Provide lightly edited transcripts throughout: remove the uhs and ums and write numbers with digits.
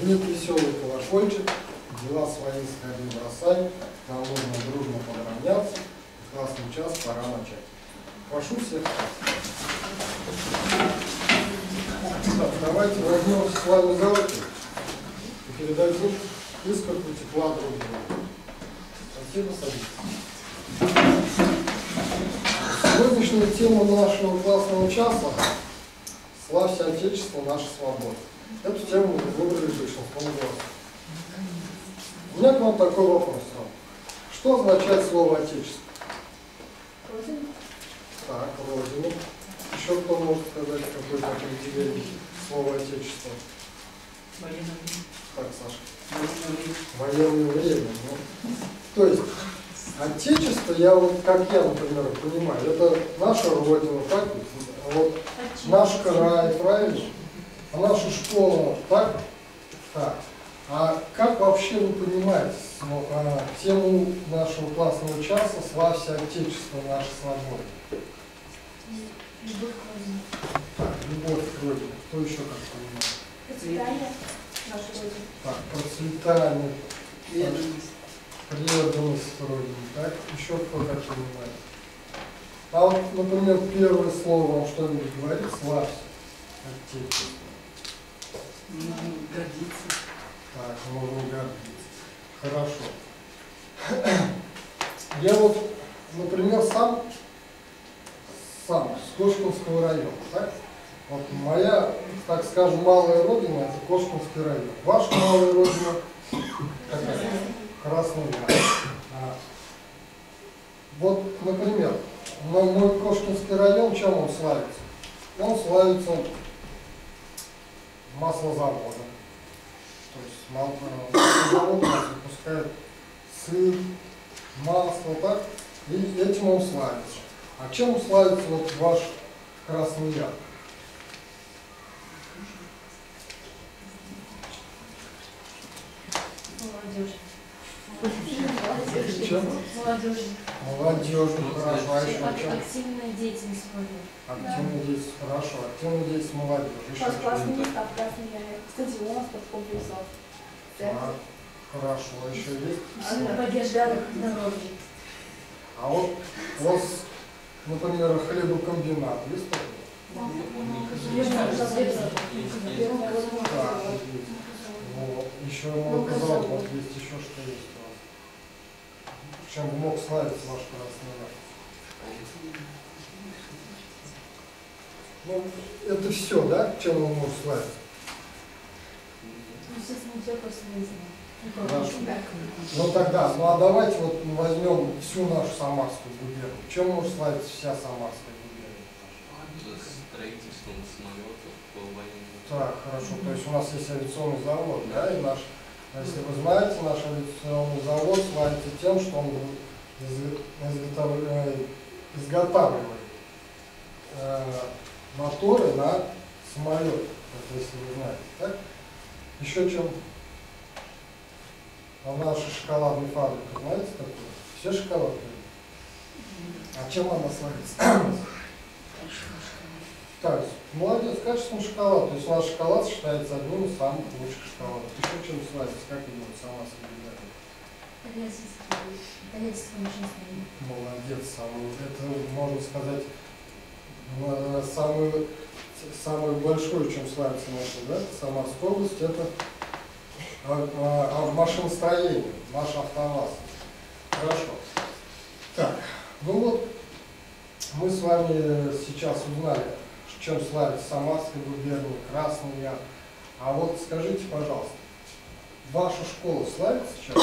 Звенит веселый колокольчик, дела свои скорее бросай, нам нужно дружно подравняться, классный час, пора начать. Прошу всех. Так, давайте возьмем с вами за руки и передадим искорку тепла друг другу. Спасибо, садитесь. Сегодняшняя тема нашего классного часа — «Славься Отечество, наша свобода». Эту тему мы выбрали большинством голосов. У меня к вам такой вопрос. Что означает слово «отечество»? Родина. Так, родина. Еще кто может сказать какое-то определение слова «отечество»? Военное время. Так, Саша. Военное время. Военное время. Ну. То есть, отечество, я вот, как я, например, понимаю, это наша родина, так? Вот наш край, правильно? А наша школа, так? Так. А как вообще вы понимаете тему нашего классного часа «Славься Отечество, наша свобода»? Любовь к родине. Так, любовь к родине. Кто еще как понимает? Процветание нашей родины. Так, процветание, Преданность. преданность родине. Так, еще кто как понимает? А вот, например, первое слово вам что-нибудь говорит? «Славься Отечество». Нужно гордиться. Так, можно гордиться. Хорошо. Я вот, например, сам с Кошкинского района, так? Вот моя, так скажем, малая родина — это Кошкинский район. Ваша малая родина какая? Красный Яр. Вот, например, мой Кошкинский район, чем он славится? Он славится маслозаводом. То есть маслозавод у нас выпускает сыр, масло, так? И этим он славится. А чем славится вот ваш Красный Яр? Молодежь. Чем? Молодежь. Молодежь, хорошо. А еще чем? Активная деятельность молодежи. Активная деятельность, хорошо. Активная деятельность молодежи. Еще чем? Классный состав, красный Яр. Стадион, спорткомплексов. Так, хорошо. А еще есть? Побежденных народов. А вот у вас, например, хлебокомбинат есть такой? Так, есть. Вот. Еще молокозавод есть, еще что есть у вас? Чем бы мог славиться ваш Красный Яр? Ну, это все, да? Чем он может славиться? Хорошо. Ну тогда, ну а давайте вот возьмем всю нашу Самарскую губернию. Чем может славиться вся Самарская губерния? Строительством самолетов по военному. Так, хорошо. То есть у нас есть авиационный завод, да, и наш, если вы знаете, наш авиационный завод славится тем, что он изготавливает моторы на самолет, если вы знаете, так? Еще чем? А наша шоколадная фабрика, знаете такое? Все шоколадки? А чем она славится? Так, молодец, качественный шоколад. То есть наш шоколад считается одним из самых лучших шоколадов. Еще чем славится? Как его Самарская губерния? Молодец, это, можно сказать, самое большое, чем славится наша, да, Самарская область, это машиностроение, наш АвтоВАЗ. Хорошо. Так, ну вот, мы с вами сейчас узнали, чем славится Самарская губерния, Красный Яр. А вот скажите, пожалуйста, ваша школа славится чем?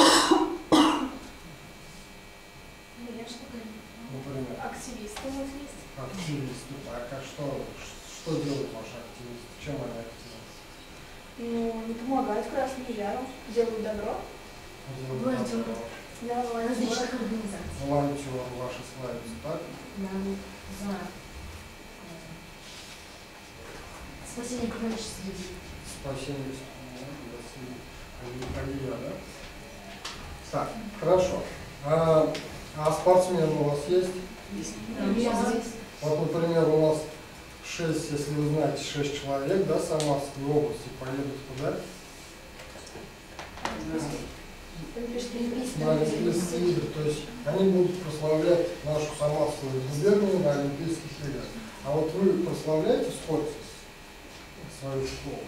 Например? Активисты у нас есть. Активисты. Так, а что делают ваши активисты? Чем они активисты? Ну, помогают Красному Яру, делают добро. Волонтеры. Да, Различных организаций. Волонтеры ваши славятся, так? Да, за спасение окружающих людей. Спасение Алия, да? Так, хорошо. А спортсмены у вас есть? Вот, например, у нас 6, если вы знаете, 6 человек, да, Самарской области поедут туда, на Олимпийские игры. То есть они будут прославлять нашу Самарскую губернию на Олимпийских играх. А вот вы прославляете спорт свою школу?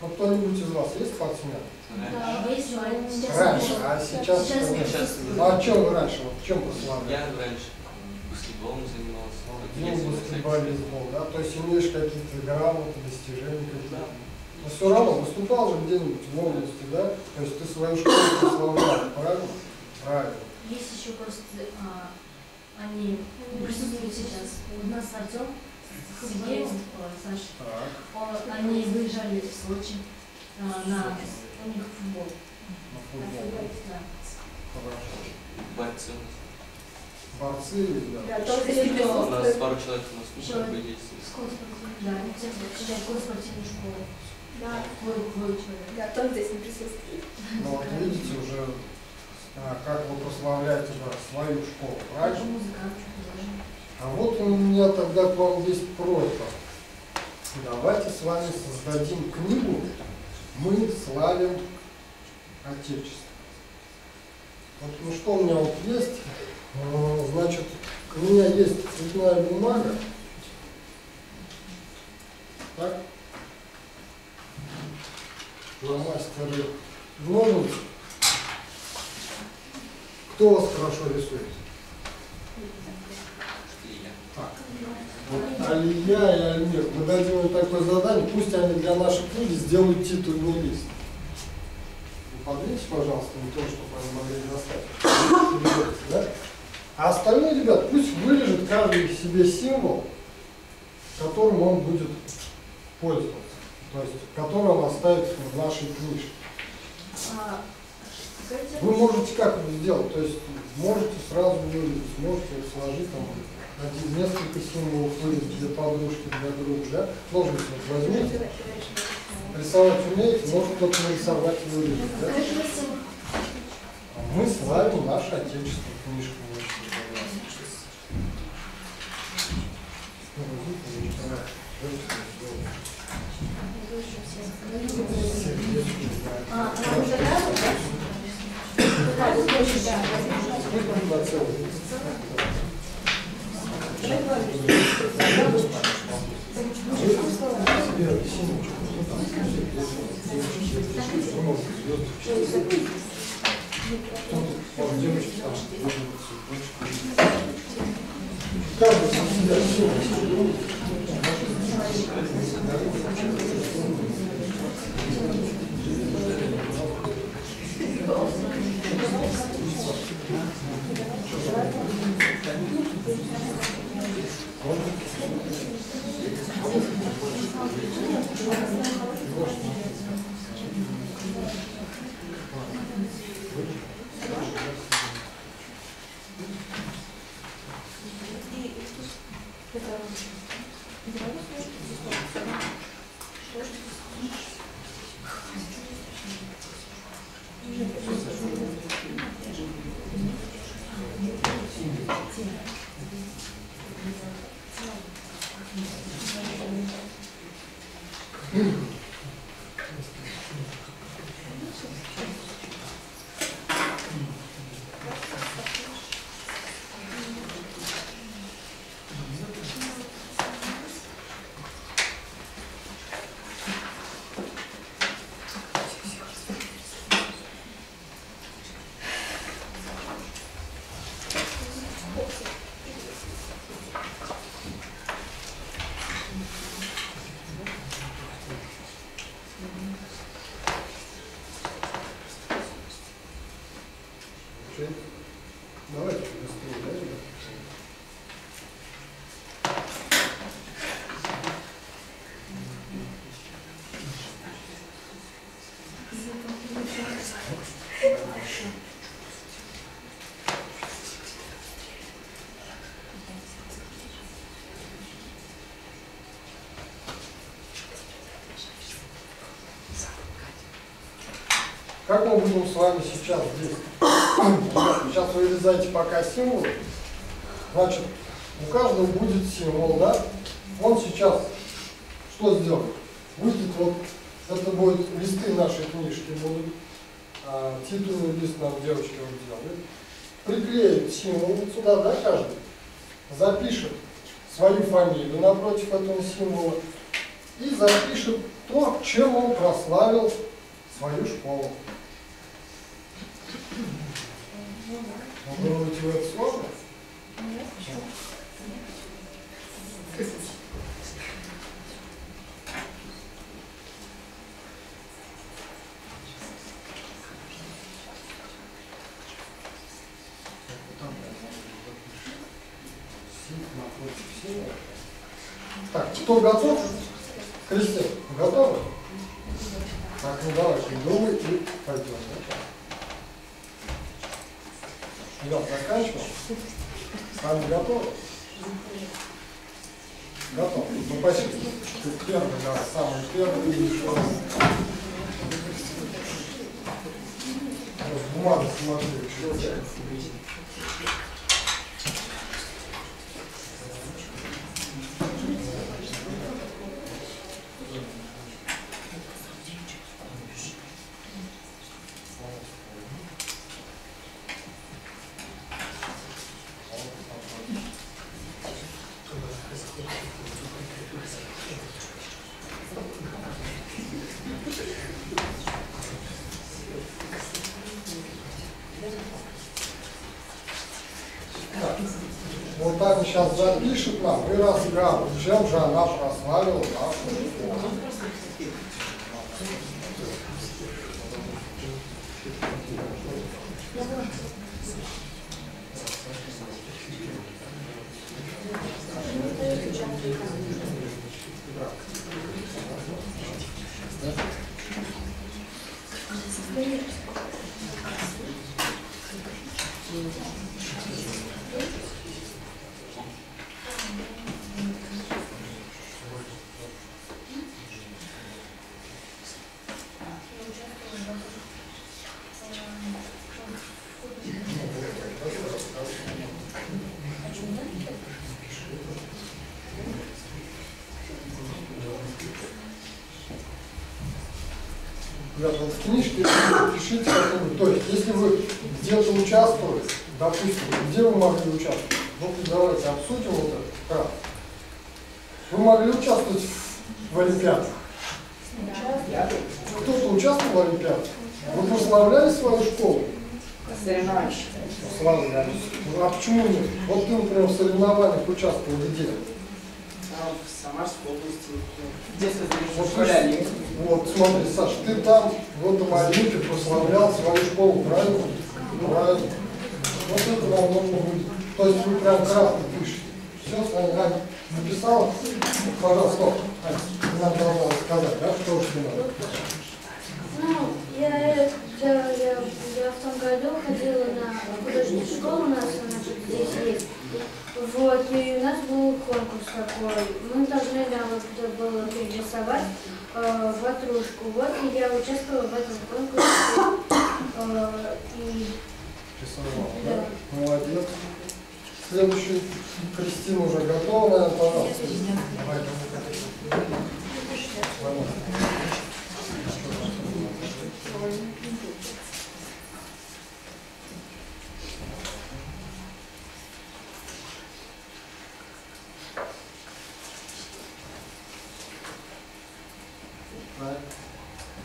Ну, кто-нибудь из вас есть спортсмен? Да, выяснили. Сейчас Раньше, а сейчас? Сейчас нет. Сейчас Ну, а чем вы раньше? Вот в чем прославляли? Я раньше баскетболом занимался. Ну, ездил на баскетболизм, да? То есть имеешь какие-то грамоты, достижения какие-то? Да. Но все равно выступал же где-нибудь в области, да? То есть ты свою школу прославлял, правильно? Правильно. есть еще просто они присутствуют сейчас. У нас Артем, Сергей, Саша. Так, Они выезжали в Сочи у них футбол. на футбол. Да. Хорошо. Борцы. Борцы или Да, да? тоже Если здесь кто- У нас присутствует. пару человек у нас в Человек. клубе действует. Школа спортивная. Да, они все читают спортивную школу. Да, Твой человек. да, тоже здесь не присутствует. Ну вот видите уже, как вы прославляете да, свою школу, Также правильно? музыкант, тоже. А вот у меня тогда к вам есть просьба. Давайте с вами создадим книгу «Мы славим Отечество». Вот, ну что у меня вот есть, значит, у меня есть цветная бумага, так, фломастеры, ножницы. Кто у вас хорошо рисует? И я. Так. Вот Алия и Альмир, мы дадим им такое задание, пусть они для нашей книги сделают титульный лист. Вы подвиньте, пожалуйста, не то, чтобы они могли достать. Да? А остальные, ребят, пусть вырежет каждый себе символ, которым он будет пользоваться, то есть который он оставит в нашей книжке. Вы можете как это сделать, то есть можете сразу вырезать, можете сложить там несколько символов вырезать для подружки, для друга, да? Ножницы вот возьмите, рисовать умеете, может кто-то нарисовать и вырезать, да? Мы славим наше Отечество, книжку вышли. Давайте быстрее, да, ребят? Как мы будем с вами сейчас здесь? Сейчас вы вырезаете пока символ. Значит, у каждого будет символ, да? Он сейчас что сделает? Выйдет вот, это будет листы нашей книжки будут. титульный лист нам девочки вот делают, приклеит символ сюда, да, каждый, запишет свою фамилию напротив этого символа и запишет то, чем он прославил свою школу. Вы думаете, вы это сложно? Так, кто готов? Кристина, готовы? Так, ну давайте, думай и пойдем. Идем, заканчиваем. Сами готовы? Готов. Ну, почти. Ты первый, давай, самый первый и еще раз. Бумагу смотри, еще. Вот так сейчас запишет нам и расскажет, чем же она прославила нашу школу. Ребята, вот в книжке пишите какую-нибудь. То есть, если вы где-то участвовали, допустим, где вы могли участвовать? Ну, давайте обсудим вот это. Как? Вы могли участвовать в олимпиадах? Кто-то участвовал в олимпиадах? Вы прославляли свою школу? Соревнования. Прославляли. А почему нет? Вот ты, например, в соревнованиях участвовал где? В Самарской области. Детство вот смотри, Саша, ты там в этом Олимпе прославлял свою школу, правильно? Правильно. Вот это вам нужно будет. То есть вы прям кратко пишете. Все, Аня написала? Пожалуйста, Аня, ты нам должна рассказать, да, что уж не надо. Ну, я в том году ходила на художественную школу, у нас она здесь есть. Вот, и у нас был конкурс такой. Мы должны было перерисовать ватрушку. Вот, и я участвовала в этом конкурсе. Рисовала, да? Молодец. Следующий. Кристина уже готова, наверное, пожалуйста. Давай.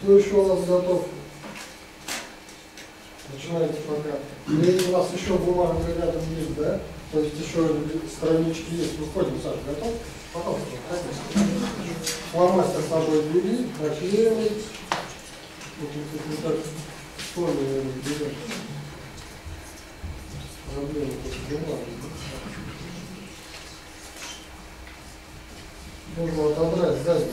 Кто еще у нас готов? Начинайте пока. Или у нас еще бумага рядом есть, да? То есть еще странички есть. Выходим, Саша, готов? Пожалуйста, фломастер с собой бери, наклеивай. Вот не так в форме, наверное, берешь. Проблема после бумаги. Нужно отобрать сзади.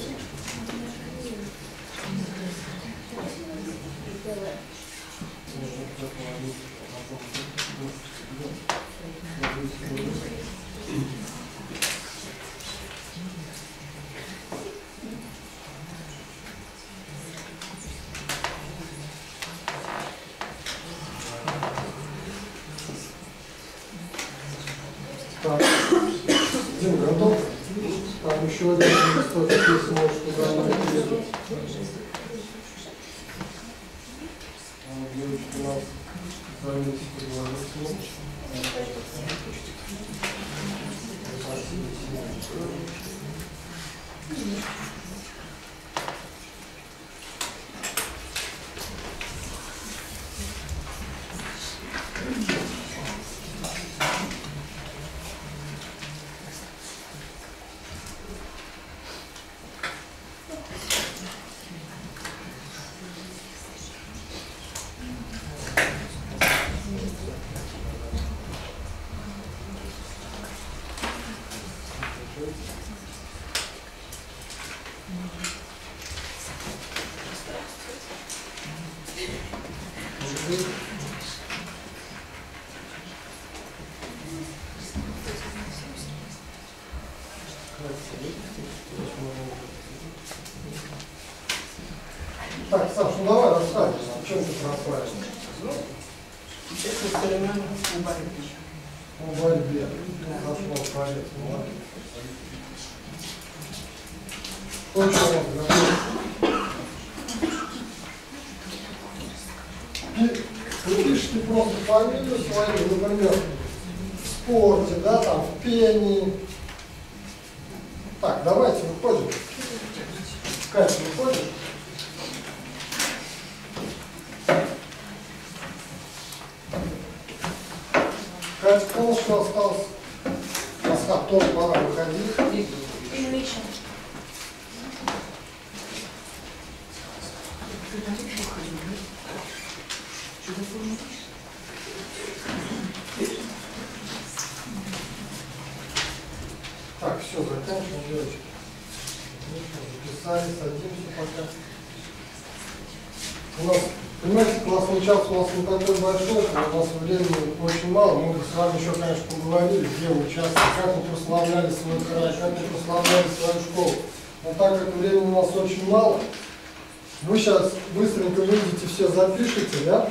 Так, Дим, готов? Там еще один листок, если можешь туда найти. Так, Саш, ну давай расскажешь, о чем ты расскажешь? Честно, соревнования по борьбе. По борьбе. Хорошо, проект, молодец. Что еще у нас говорит? Ты пишешь ты просто фамилию свою, например, в спорте, да, там, в пении. Так, давайте выходим. Катя, выходишь? Катя, полностью остался. Асхат, тоже пора выходить. И Миша. Так, все, заканчиваем, девочки. Записали, садимся пока. У нас, понимаете, классный час у нас не такой большой, у нас времени очень мало. Мы бы с вами еще, конечно, поговорили, где вы участвовали, как вы прославляли свой край, как вы прославляли свою школу. Но так как времени у нас очень мало, вы сейчас быстренько выйдете, все запишите, да?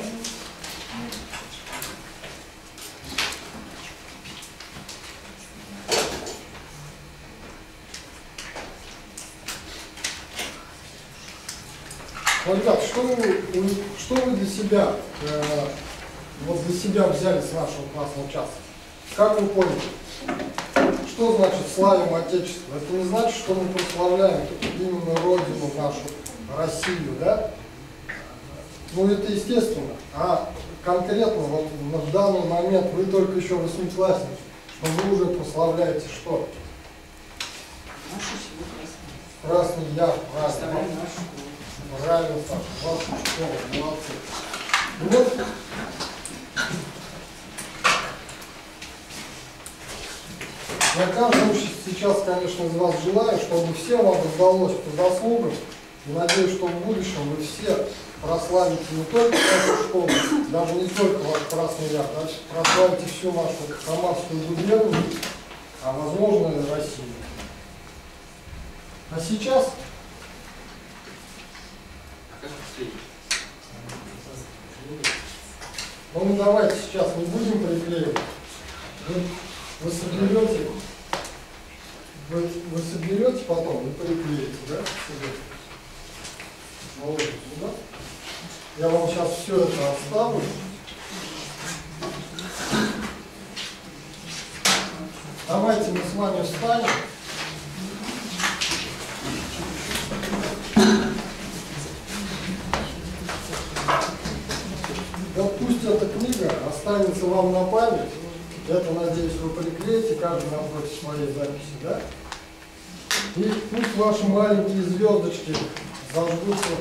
Ну, ребят, что вы для себя, вот для себя взяли с нашего классного часа? Как вы поняли? Что значит славим Отечество? Это не значит, что мы прославляем именно Родину нашу, Россию, да? Ну, это естественно. А конкретно, вот в данный момент вы только еще восьмиклассник, но вы уже прославляете что? Нашу семью красную. Красный Яр, правильно. Представляем нашу школу. Правильно, Саша, ваша школа, молодцы. И вот, я каждому сейчас, конечно, из вас желаю, чтобы всем вам удалось по заслугам. И надеюсь, что в будущем вы все прославите не только нашу школу, даже не только ваш Красный Яр, а прославите всю нашу Самарскую губернию, а возможно и Россию. А сейчас... Ну, давайте сейчас не будем приклеивать. Вы соберете потом и приклеите, да, себе. Наложите сюда. Я вам сейчас все это оставлю. Давайте мы с вами встанем. Вот пусть эта книга останется вам на память. Это, надеюсь, вы приклеите каждый напротив своей записи, да? И пусть ваши маленькие звездочки зажгутся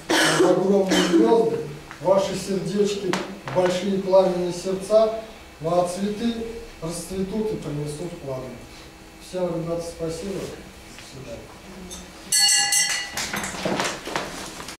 как огромные звезды, ваши сердечки, большие пламенные сердца, ну а цветы расцветут и принесут пламя. Всем, ребята, спасибо. До свидания.